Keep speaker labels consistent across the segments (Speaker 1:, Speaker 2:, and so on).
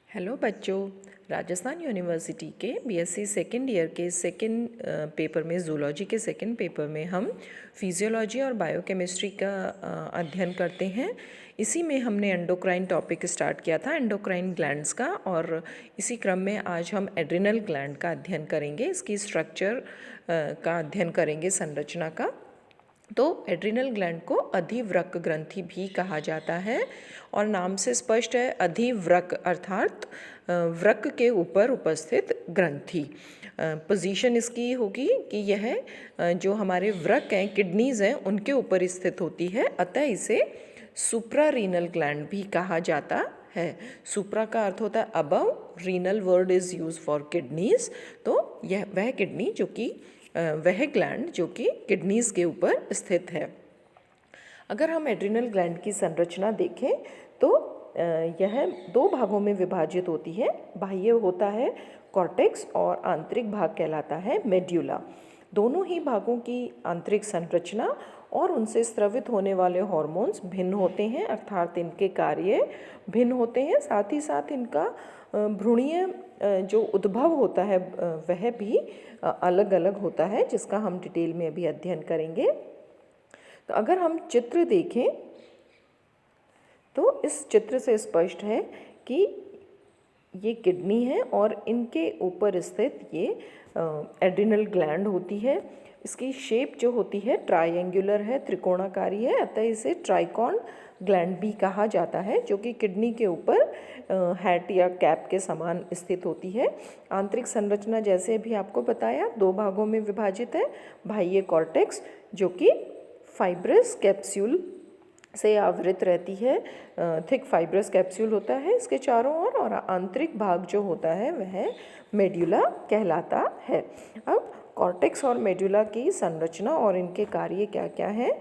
Speaker 1: Hello बच्चों, Rajasthan university के BSc second year के सेकेंड पेपर में जूलॉजी के सेकेंड पेपर में हम फिजियोलॉजी और बायोकेमिस्ट्री का अध्ययन करते हैं। इसी में हमने एंडोक्राइन टॉपिक स्टार्ट किया था, एंडोक्राइन ग्लैंड्स का, और इसी क्रम में आज हम एड्रिनल ग्लैंड का अध्ययन करेंगे। इसकी स्ट्रक्चर का अध्ययन करेंगे, संरचना का। तो एड्रिनल ग्लैंड को अधिवृक्क ग्रंथि भी कहा जाता है और नाम से स्पष्ट है, अधिवृक्क अर्थात वृक्क के ऊपर उपस्थित ग्रंथि। पोजीशन इसकी होगी कि यह जो हमारे वृक्क हैं, किडनीज हैं, उनके ऊपर स्थित होती है, अतः इसे सुप्रारीनल ग्लैंड भी कहा जाता है। सुप्रा का अर्थ होता है above, renal word is use for kidneys. तो यह वह किडनी जो कि वह ग्लैंड जो कि किडनीज के ऊपर स्थित है। अगर हम एड्रिनल ग्लैंड की संरचना देखें तो यह दो भागों में विभाजित होती है। बाह्य होता है कॉर्टेक्स और आंतरिक भाग कहलाता है मेड्यूला। दोनों ही भागों की आंतरिक संरचना और उनसे स्रवित होने वाले हार्मोन्स भिन्न होते हैं, अर्थात इनके कार्य भिन्न होते हैं। साथ ही साथ इनका भ्रूणीय जो उद्भव होता है वह भी अलग अलग होता है, जिसका हम डिटेल में अभी अध्ययन करेंगे। तो अगर हम चित्र देखें तो इस चित्र से स्पष्ट है कि ये किडनी है और इनके ऊपर स्थित ये एड्रिनल ग्लैंड होती है। इसकी शेप जो होती है ट्रायंगुलर है, त्रिकोणाकारी है, अतः इसे ट्राइकॉन ग्लैंड भी कहा जाता है, जो कि किडनी के ऊपर हैट या कैप के समान स्थित होती है। आंतरिक संरचना जैसे भी आपको बताया दो भागों में विभाजित है। बाह्य कॉर्टेक्स जो कि फाइब्रस कैप्सूल से आवृत रहती है, थिक फाइब्रस कैप्सूल होता है इसके चारों ओर, और आंतरिक भाग जो होता है वह मेड्यूला कहलाता है। अब कॉर्टेक्स और मेड्यूला की संरचना और इनके कार्य क्या क्या हैं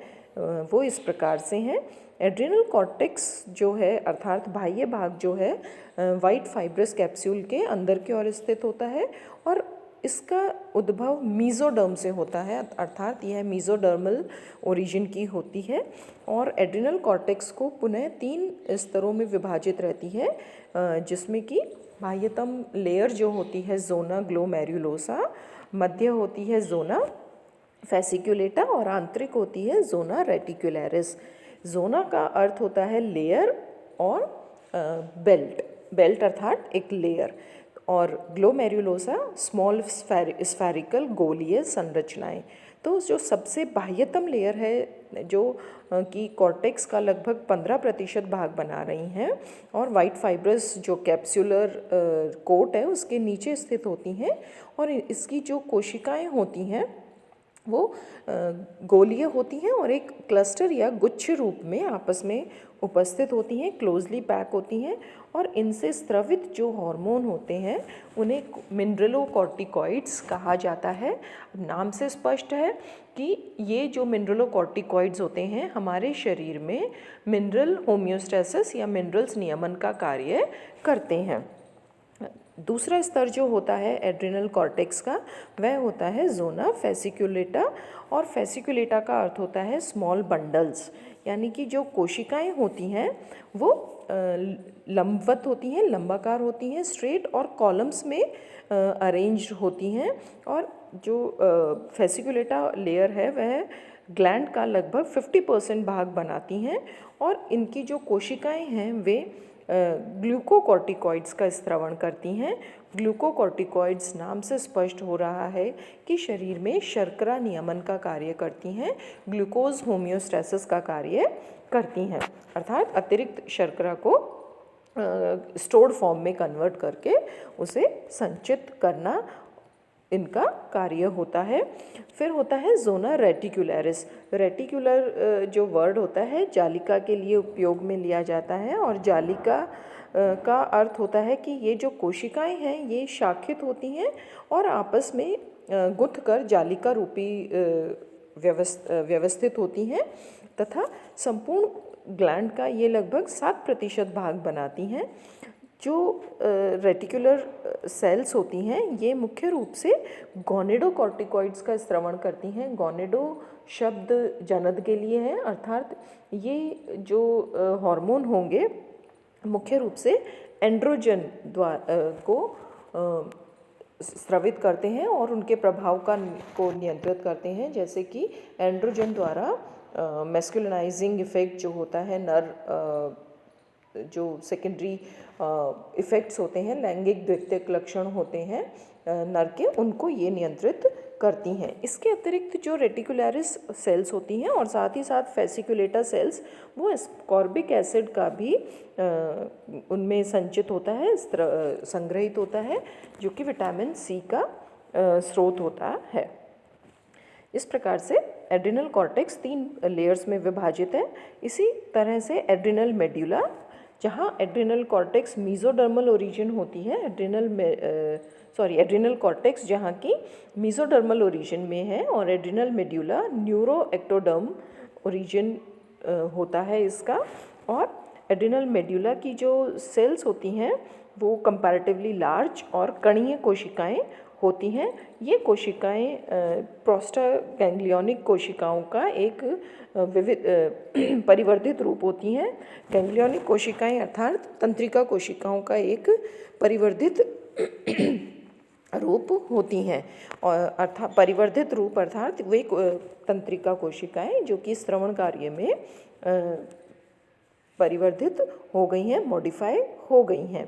Speaker 1: वो इस प्रकार से हैं। एड्रिनल कॉर्टेक्स जो है अर्थात बाह्य भाग जो है वाइट फाइब्रस कैप्सूल के अंदर की ओर स्थित होता है और इसका उद्भव मीजोडर्म से होता है, अर्थात यह मीजोडर्मल ओरिजिन की होती है। और एड्रिनल कॉर्टेक्स को पुनः 3 स्तरों में विभाजित रहती है, जिसमें कि बाह्यतम लेयर जो होती है जोना ग्लोमेरुलोसा, मध्य होती है जोना फेसिकुलेटा और आंतरिक होती है जोना रेटिकुलरिस। जोना का अर्थ होता है लेयर और बेल्ट, बेल्ट अर्थात एक लेयर, और ग्लोमेरुलोसा स्मॉल स्फेरिकल गोलीय संरचनाएं। तो जो सबसे बाह्यतम लेयर है जो कि कॉर्टेक्स का लगभग 15% भाग बना रही हैं और वाइट फाइब्रस जो कैप्सुलर कोट है उसके नीचे स्थित होती हैं, और इसकी जो कोशिकाएं होती हैं वो गोलीय होती हैं और एक क्लस्टर या गुच्छ रूप में आपस में उपस्थित होती हैं, क्लोजली पैक होती हैं, और इनसे स्रवित जो हार्मोन होते हैं उन्हें मिनरलोकॉर्टिकॉइड्स कहा जाता है। अब नाम से स्पष्ट है कि ये जो मिनरलोकॉर्टिकॉइड्स होते हैं हमारे शरीर में मिनरल होम्योस्टेसिस या मिनरल्स नियमन का कार्य करते हैं। दूसरा स्तर जो होता है एड्रिनल कॉर्टेक्स का वह होता है जोना फेसिकुलेटा, और फेसिकुलेटा का अर्थ होता है स्मॉल बंडल्स, यानी कि जो कोशिकाएं होती हैं वो लंबवत होती हैं, लंबाकार होती हैं, स्ट्रेट और कॉलम्स में अरेंज्ड होती हैं। और जो फेसिकुलेटा लेयर है वह ग्लैंड का लगभग 50% भाग बनाती हैं, और इनकी जो कोशिकाएं हैं वे ग्लूकोकॉर्टिकॉइड्स का स्त्रवण करती हैं। ग्लूकोकॉर्टिकॉइड्स नाम से स्पष्ट हो रहा है कि शरीर में शर्करा नियमन का कार्य करती हैं, ग्लूकोज होम्योस्टेसिस का कार्य करती हैं, अर्थात अतिरिक्त शर्करा को स्टोर्ड फॉर्म में कन्वर्ट करके उसे संचित करना इनका कार्य होता है। फिर होता है जोना रेटिकुलरिस। रेटिकुलर जो वर्ड होता है जालिका के लिए उपयोग में लिया जाता है, और जालिका का अर्थ होता है कि ये जो कोशिकाएं हैं ये शाखित होती हैं और आपस में गुंथ कर जालिका रूपी व्यवस्थित होती हैं, तथा संपूर्ण ग्लैंड का ये लगभग 7% भाग बनाती हैं। जो रेटिकुलर सेल्स होती हैं ये मुख्य रूप से गोनेडोकॉर्टिकॉइड्स का स्रवण करती हैं। गोनेडो शब्द जनद के लिए है, अर्थात ये जो हार्मोन होंगे मुख्य रूप से एंड्रोजन को स्रावित करते हैं और उनके प्रभाव को नियंत्रित करते हैं, जैसे कि एंड्रोजन द्वारा मैस्कुलिनाइजिंग इफेक्ट जो होता है, नर जो सेकेंडरी इफ़ेक्ट्स होते हैं, लैंगिक द्वितीयक लक्षण होते हैं नर के, उनको ये नियंत्रित करती हैं। इसके अतिरिक्त जो रेटिकुलरिस सेल्स होती हैं और साथ ही साथ फेसिकुलेटा सेल्स, वो एस्कॉर्बिक एसिड का भी उनमें संचित होता है, संग्रहित होता है, जो कि विटामिन सी का स्रोत होता है। इस प्रकार से एड्रिनल कॉर्टेक्स 3 लेयर्स में विभाजित है। इसी तरह से एड्रिनल मेड्यूला, जहाँ एड्रिनल कॉर्टेक्स मीजोडर्मल ओरिजिन होती है, एड्रिनल कॉर्टेक्स जहाँ की मीजोडर्मल ओरिजिन में है, और adrenal medulla neuro ectoderm origin होता है इसका। और एड्रिनल मेड्यूला की जो सेल्स होती हैं वो कंपैरेटिवली लार्ज और कणीय कोशिकाएं होती हैं। ये कोशिकाएं प्रोस्टागैंग्लियोनिक कोशिकाओं का एक परिवर्धित रूप होती हैं। गैंग्लियोनिक कोशिकाएं अर्थात तंत्रिका कोशिकाओं का एक परिवर्धित रूप होती हैं, और अर्थात परिवर्धित रूप अर्थात वे तंत्रिका कोशिकाएं जो कि श्रवण कार्य में परिवर्धित हो गई हैं, मॉडिफाई हो गई हैं,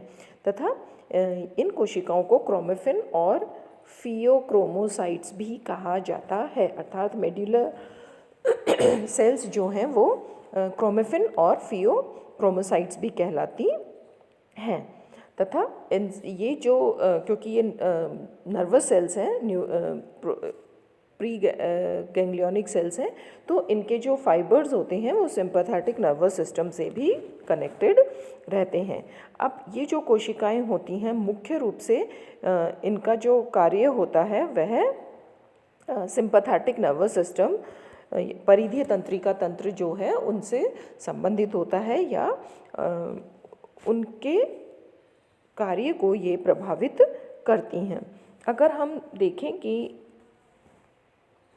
Speaker 1: तथा इन कोशिकाओं को क्रोमेफिन और फियोक्रोमोसाइट्स भी कहा जाता है। अर्थात मेड्यूलर सेल्स जो हैं वो क्रोमेफिन और फियोक्रोमोसाइट्स भी कहलाती हैं। तथा ये जो क्योंकि ये नर्वस सेल्स हैं, प्री गैंग्लियोनिक सेल्स हैं, तो इनके जो फाइबर्स होते हैं वो सिंपैथेटिक नर्वस सिस्टम से भी कनेक्टेड रहते हैं। अब ये जो कोशिकाएं होती हैं, मुख्य रूप से इनका जो कार्य होता है वह सिंपैथेटिक नर्वस सिस्टम, परिधीय तंत्रिका तंत्र जो है उनसे संबंधित होता है, या उनके कार्य को ये प्रभावित करती हैं। अगर हम देखें कि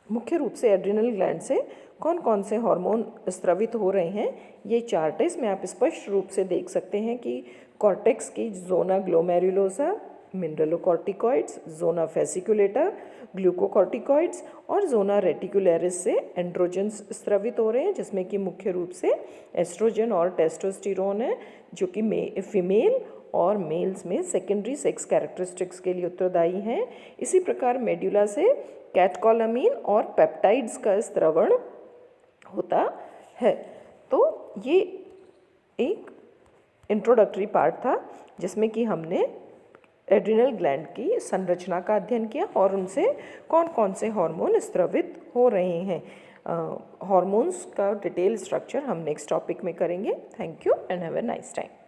Speaker 1: मुख्य रूप से एड्रिनल ग्लैंड से कौन कौन से हार्मोन स्रावित हो रहे हैं, ये चार्ट है, इसमें आप स्पष्ट रूप से देख सकते हैं कि कॉर्टेक्स की zona glomerulosa, mineralocorticoids, zona fasciculata, glucocorticoids और जोना रेटिकुलरिस से एंड्रोजन्स स्रावित हो रहे हैं, जिसमें कि मुख्य रूप से एस्ट्रोजन और टेस्टोस्टेरोन है, जो कि फीमेल और मेल्स में सेकेंडरी सेक्स कैरेक्टरिस्टिक्स के लिए उत्तरदायी हैं। इसी प्रकार मेड्यूला से कैटकोलामीन और पेप्टाइड्स का स्रवण होता है। तो ये एक इंट्रोडक्टरी पार्ट था जिसमें कि हमने एड्रिनल ग्लैंड की संरचना का अध्ययन किया और उनसे कौन कौन से हार्मोन स्रावित हो रहे हैं। हार्मोन्स का डिटेल स्ट्रक्चर हम नेक्स्ट टॉपिक में करेंगे। Thank you and have a nice time.